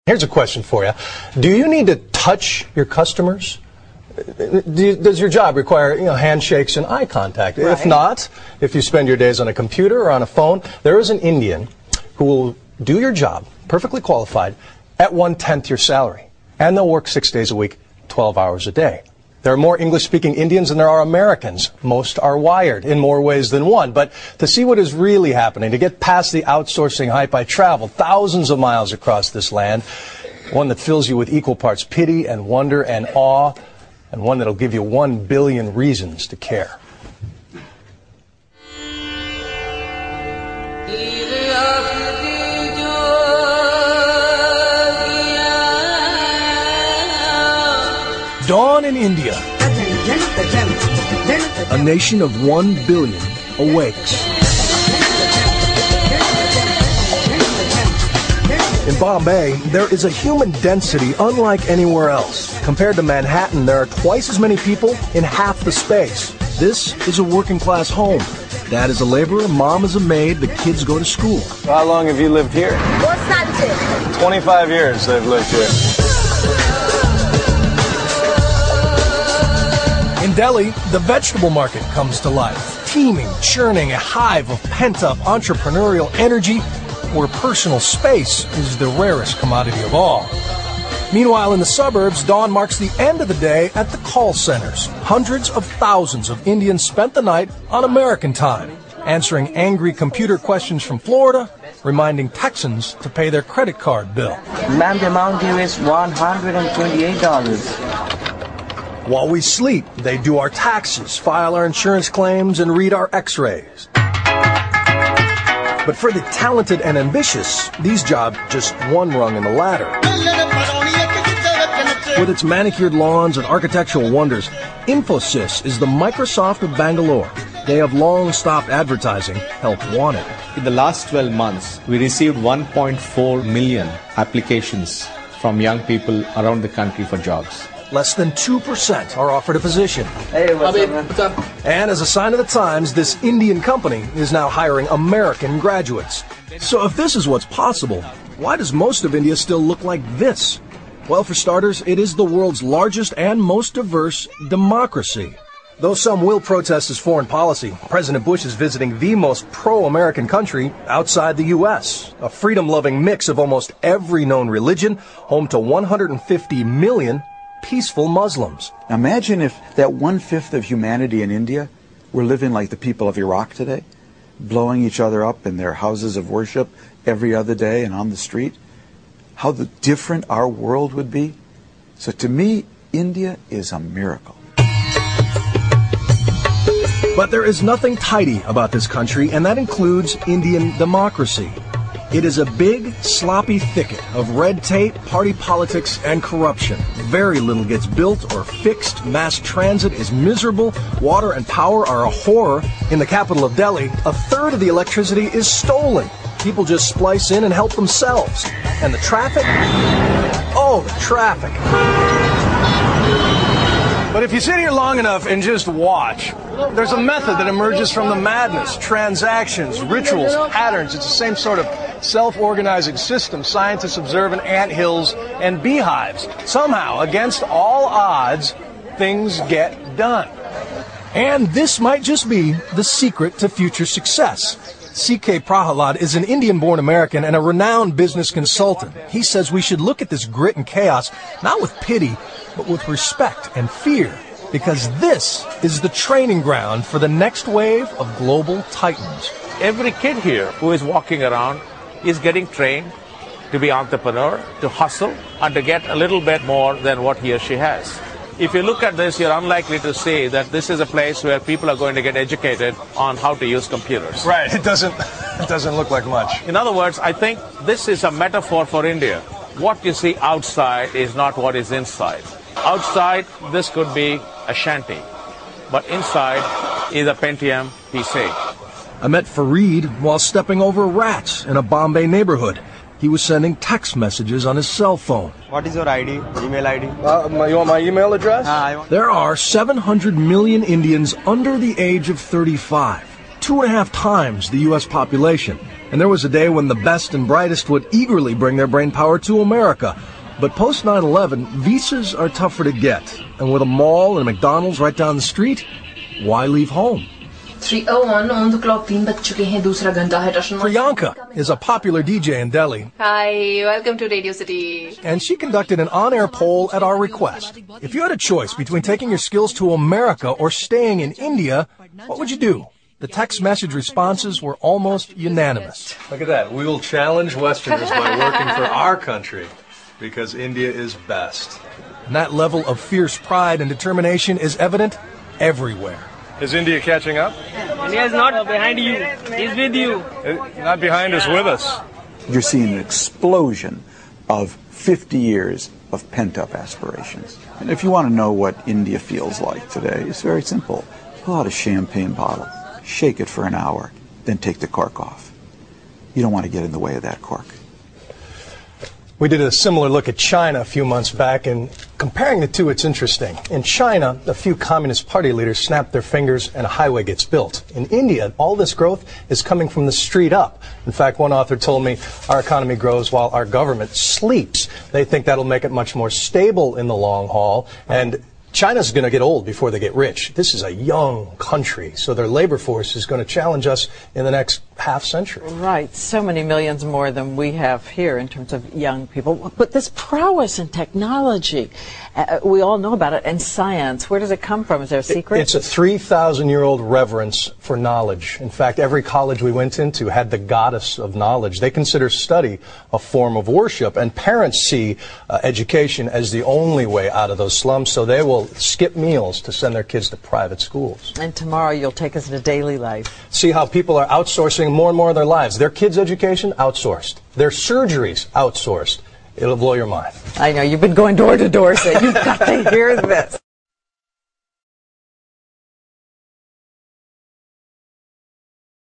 Here's a question for you. Do you need to touch your customers? Does your job require, handshakes and eye contact? Right. If not, if you spend your days on a computer or on a phone, there is an Indian who will do your job, perfectly qualified, at 1/10 your salary. And they'll work 6 days a week, 12 hours a day. There are more English-speaking Indians than there are Americans. Most are wired in more ways than one. But to see what is really happening, to get past the outsourcing hype, I traveled thousands of miles across this land, one that fills you with equal parts pity and wonder and awe, and one that'll give you 1 billion reasons to care. Dawn in India. A nation of 1 billion awakes. In Bombay, there is a human density unlike anywhere else. Compared to Manhattan, there are twice as many people in half the space. This is a working-class home. Dad is a laborer, mom is a maid, the kids go to school. How long have you lived here? 25 years I've lived here. In Delhi, the vegetable market comes to life, teeming, churning, a hive of pent-up entrepreneurial energy where personal space is the rarest commodity of all. Meanwhile, in the suburbs, dawn marks the end of the day at the call centers. Hundreds of thousands of Indians spent the night on American time, answering angry computer questions from Florida, reminding Texans to pay their credit card bill. Ma'am, the amount due is $128. While we sleep, they do our taxes, file our insurance claims, and read our x-rays. But for the talented and ambitious, these jobs just one rung in the ladder. With its manicured lawns and architectural wonders, Infosys is the Microsoft of Bangalore. They have long stopped advertising help wanted. In the last 12 months, we received 1.4 million applications from young people around the country for jobs. Less than 2% are offered a position. Hey, what's up? And as a sign of the times, this Indian company is now hiring American graduates. So if this is what's possible, why does most of India still look like this? Well, for starters, it is the world's largest and most diverse democracy. Though some will protest his foreign policy, President Bush is visiting the most pro-American country outside the U.S., a freedom-loving mix of almost every known religion, home to 150 million peaceful Muslims. Now imagine if that 1/5 of humanity in India were living like the people of Iraq today, blowing each other up in their houses of worship every other day and on the street. How different our world would be. So to me, India is a miracle. But there is nothing tidy about this country, and that includes Indian democracy. It is a big, sloppy thicket of red tape, party politics, and corruption. Very little gets built or fixed. Mass transit is miserable. Water and power are a horror. In the capital of Delhi, 1/3 of the electricity is stolen. People just splice in and help themselves. And the traffic? Oh, the traffic. But if you sit here long enough and just watch, there's a method that emerges from the madness. Transactions, rituals, patterns. It's the same sort of self-organizing system scientists observe in anthills and beehives. Somehow, against all odds, things get done. And this might just be the secret to future success. C.K. Prahalad is an Indian-born American and a renowned business consultant. He says we should look at this grit and chaos not with pity, but with respect and fear, because this is the training ground for the next wave of global titans. Every kid here who is walking around is getting trained to be entrepreneur, to hustle, and to get a little bit more than what he or she has. If you look at this, you're unlikely to see that this is a place where people are going to get educated on how to use computers. Right, it doesn't look like much. In other words, I think this is a metaphor for India. What you see outside is not what is inside. Outside, this could be a shanty, but inside is a Pentium PC. I met Fareed while stepping over rats in a Bombay neighborhood. He was sending text messages on his cell phone. What is your ID? Email ID? You want my email address? I want. There are 700 million Indians under the age of 35. 2.5 times the U.S. population. And there was a day when the best and brightest would eagerly bring their brain power to America. But post 9/11, visas are tougher to get. And with a mall and a McDonald's right down the street, why leave home? 3:01 on the clock. तीन बज चुके हैं. दूसरा घंटा है. Priyanka is a popular DJ in Delhi. Hi, welcome to Radio City. And she conducted an on-air poll at our request. If you had a choice between taking your skills to America or staying in India, what would you do? The text message responses were almost unanimous. Look at that. We will challenge Westerners by working for our country because India is best. And that level of fierce pride and determination is evident everywhere. Is India catching up? India is not behind you. He's with you. Not behind us, with us. You're seeing an explosion of 50 years of pent-up aspirations. And if you want to know what India feels like today, it's very simple. Pull out a champagne bottle, shake it for an hour, then take the cork off. You don't want to get in the way of that cork. We did a similar look at China a few months back, and comparing the two, it's interesting. In China, a few Communist Party leaders snap their fingers and a highway gets built. In India, all this growth is coming from the street up. In fact, one author told me our economy grows while our government sleeps. They think that'll make it much more stable in the long haul, and China's going to get old before they get rich. This is a young country, so their labor force is going to challenge us in the next half century. Right, so many millions more than we have here in terms of young people. But this prowess in technology, we all know about it, and science, where does it come from? Is there a secret? It's a 3,000-year-old reverence for knowledge. In fact, every college we went into had the goddess of knowledge. They consider study a form of worship, and parents see education as the only way out of those slums, so they will skip meals to send their kids to private schools. And tomorrow you'll take us into daily life. See how people are outsourcing more and more of their lives. Their kids' education, outsourced. Their surgeries, outsourced. It'll blow your mind. I know, you've been going door to door, so you've got to hear this.